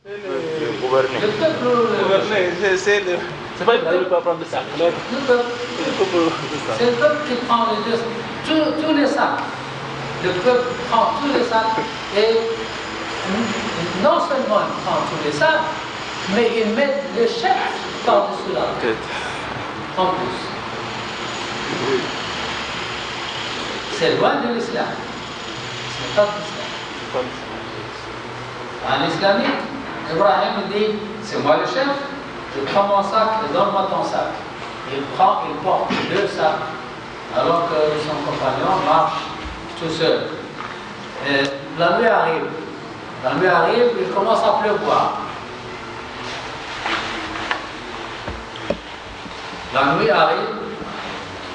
Gouverner. Le peuple. Gouverner, c'est pas Ibrahim qui peut prendre le sac. Le peuple. C'est le peuple qui prend les deux, tous les sacs. Le peuple prend tous les sacs et non seulement il prend tous les sacs, mais il met le chef par-dessus la tête. En plus. C'est loin de l'islam. C'est pas l'islam. En islamique, Ibrahim dit, c'est moi le chef, je prends mon sac et donne-moi ton sac. Il porte deux sacs, alors que son compagnon marche tout seul. Et la nuit arrive, il commence à pleuvoir. La nuit arrive,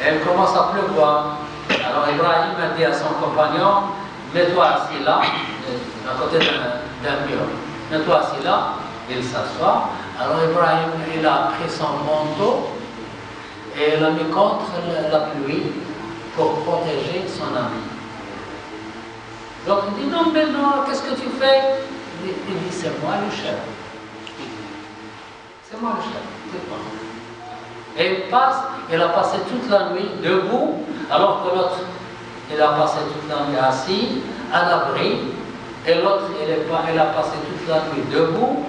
et il commence à pleuvoir. Alors Ibrahim a dit à son compagnon, mets-toi assis là, à côté d'un mur. Mets-toi assis là, il s'assoit. Alors Ibrahim, il a pris son manteau et il l'a mis contre la pluie pour protéger son ami. Donc il dit, non mais non, qu'est-ce que tu fais? Il dit, c'est moi le chef. C'est moi le chef, c'est moi. Et il a passé toute la nuit debout, alors que l'autre, il a passé toute la nuit assis, à l'abri, et l'autre, il a passé toute la nuit debout,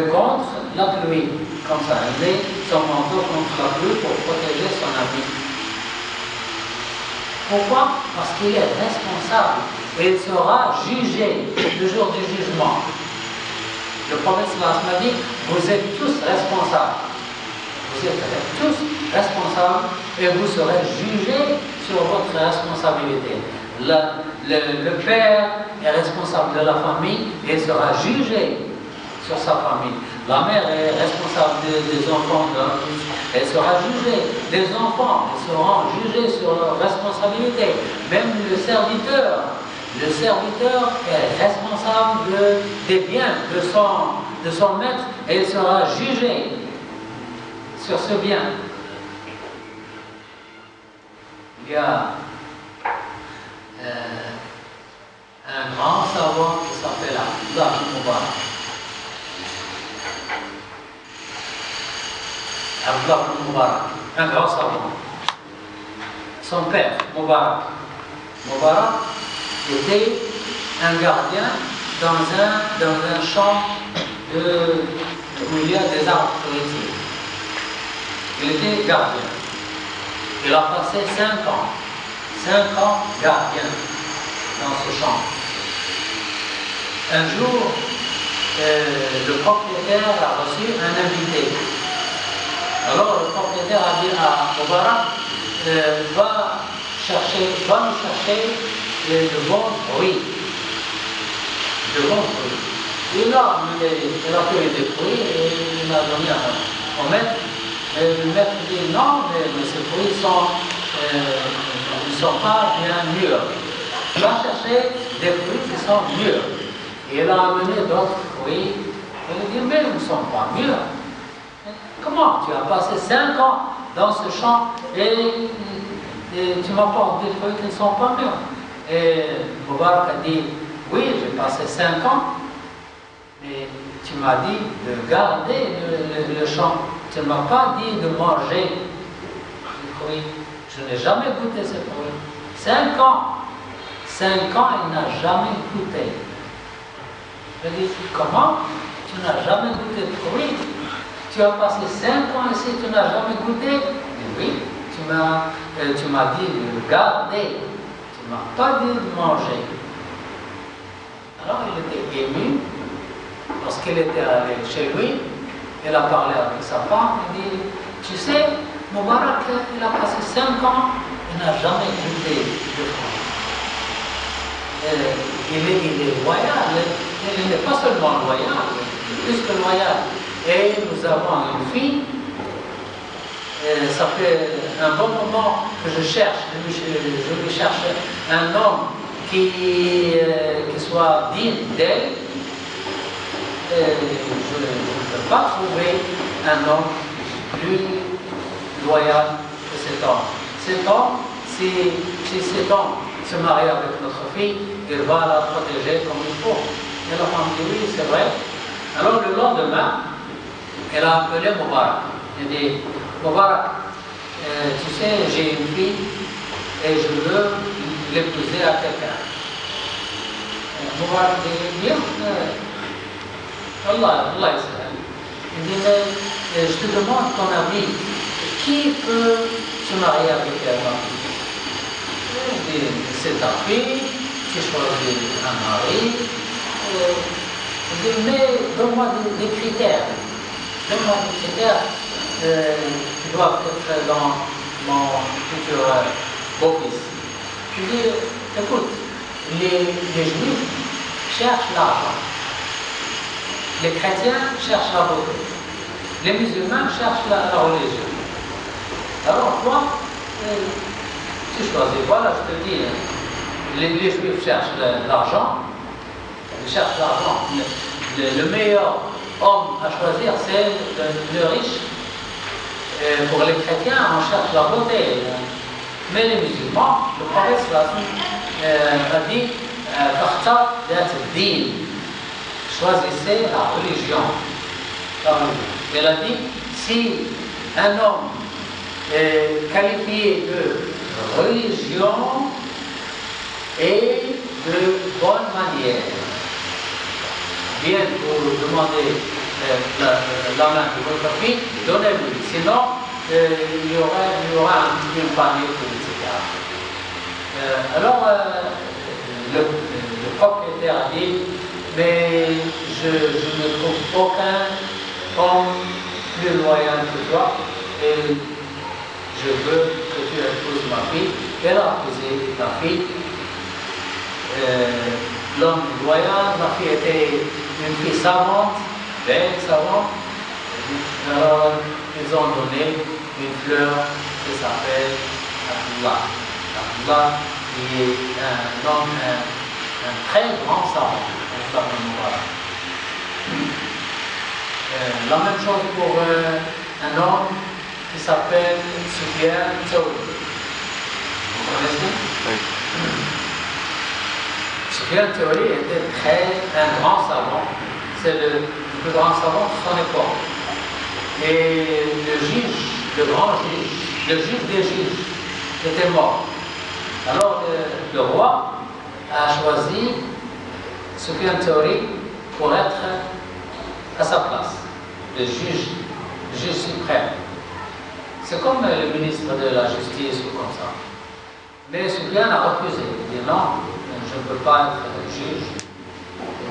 contre la pluie. Comme ça, il met son manteau contre la pluie pour protéger son ami. Pourquoi? Parce qu'il est responsable et il sera jugé le jour du jugement. Le prophète m'a dit, vous êtes tous responsables. Vous êtes tous responsables et vous serez jugés sur votre responsabilité. Le père est responsable de la famille et sera jugé sur sa famille. La mère est responsable des enfants, elle sera jugée. Les enfants seront jugés sur leur responsabilité. Même le serviteur est responsable des biens de son maître et il sera jugé sur ce bien. Il y a un grand savant qui s'appelle Abdullah Mubarak. Abdullah Mubarak, un grand savant. Son père, Mubarak, était un gardien dans un champ où il y a des arbres fruitiers. Il était gardien. Il a passé 5 ans gardien dans ce champ. Un jour, le propriétaire a reçu un invité. Alors le propriétaire a dit à Mubarak, va nous chercher de bons fruits. Il a pris des fruits et il a donné au maître. Et le maître dit non, mais ces fruits ne sont pas bien mûrs. Il va chercher des fruits qui sont mûrs. Et il a amené d'autres fruits. Il dit mais ils ne sont pas mûrs. Comment? Tu as passé 5 ans dans ce champ et tu m'apportes des fruits qui ne sont pas mûrs. Et Mubarak a dit oui, j'ai passé 5 ans, mais tu m'as dit de garder le champ. Tu ne m'as pas dit de manger les fruits. Je n'ai jamais goûté ces fruits. 5 ans. 5 ans, il n'a jamais goûté. Je dis, comment? Tu n'as jamais goûté de fruits? Tu as passé 5 ans ici, tu n'as jamais goûté? Oui, tu m'as dit de garder. Tu ne m'as pas dit de manger. Alors il était ému. Lorsqu'il était allé chez lui, il a parlé avec sa femme, il dit, tu sais, Mubarak, il a passé 5 ans, il n'a jamais goûté de fruits. Il est loyal, il n'est pas seulement loyal, plus que loyal. Et nous avons une fille, ça fait un bon moment que je cherche, je lui cherche un homme qui soit digne d'elle. Je ne peux pas trouver un homme plus loyal que cet homme. Cet homme, si cet homme se marie avec notre fille, il va la protéger comme il faut. Et la femme dit oui, c'est vrai. Alors lendemain, elle a appelé Moubarak. Elle dit, Moubarak, tu sais, j'ai une fille et je veux l'épouser à quelqu'un. Moubarak dit, bien, Allah Israël. Il dit, mais je te demande ton avis, qui peut se marier avec ma fille? Il dit, c'est ta fille, tu choisis un mari. Il dit, mais donne-moi des critères. Donne-moi des critères qui doivent être dans mon futur beau-fils. Je dis, écoute, les juifs cherchent l'argent. Les chrétiens cherchent la beauté. Les musulmans cherchent la religion. Alors toi, tu choisis. Voilà, je te dis, les juifs cherchent l'argent. Ils cherchent l'argent. Le meilleur homme à choisir, c'est le riche. Et pour les chrétiens, on cherche la beauté. Mais les musulmans, le prophète a dit, choisissez la religion. Il a dit, si un homme est qualifié de religion et de bonne manière, vient vous demander la main de votre fille, donnez-lui. Sinon, il y aura une panique, etc. Alors, le propriétaire a dit, mais je ne trouve aucun homme plus loyal que toi et je veux que tu épouses ma fille. Elle a épousé ma fille. L'homme loyal, ma fille était une fille savante, belle, savante. Alors, ils ont donné une fleur qui s'appelle Abdullah. Abdullah, qui est un homme, un très grand savant. La même chose pour un homme qui s'appelle Sufyan Thauri. Vous connaissez? Oui. Sufyan Thauri était un grand savant. C'est le plus grand savant de son époque. Et le grand juge, le juge des juges, était mort. Alors le roi a choisi Sufyan Thauri pour être à sa place, le juge suprême. C'est comme le ministre de la Justice ou comme ça. Mais Sufyan a refusé. Il dit non, je ne peux pas être juge.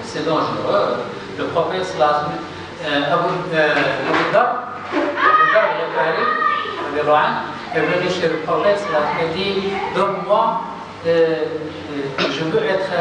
C'est dangereux. Le prophète Abu Dhar est venu chez le prophète et dit, donne-moi, je veux être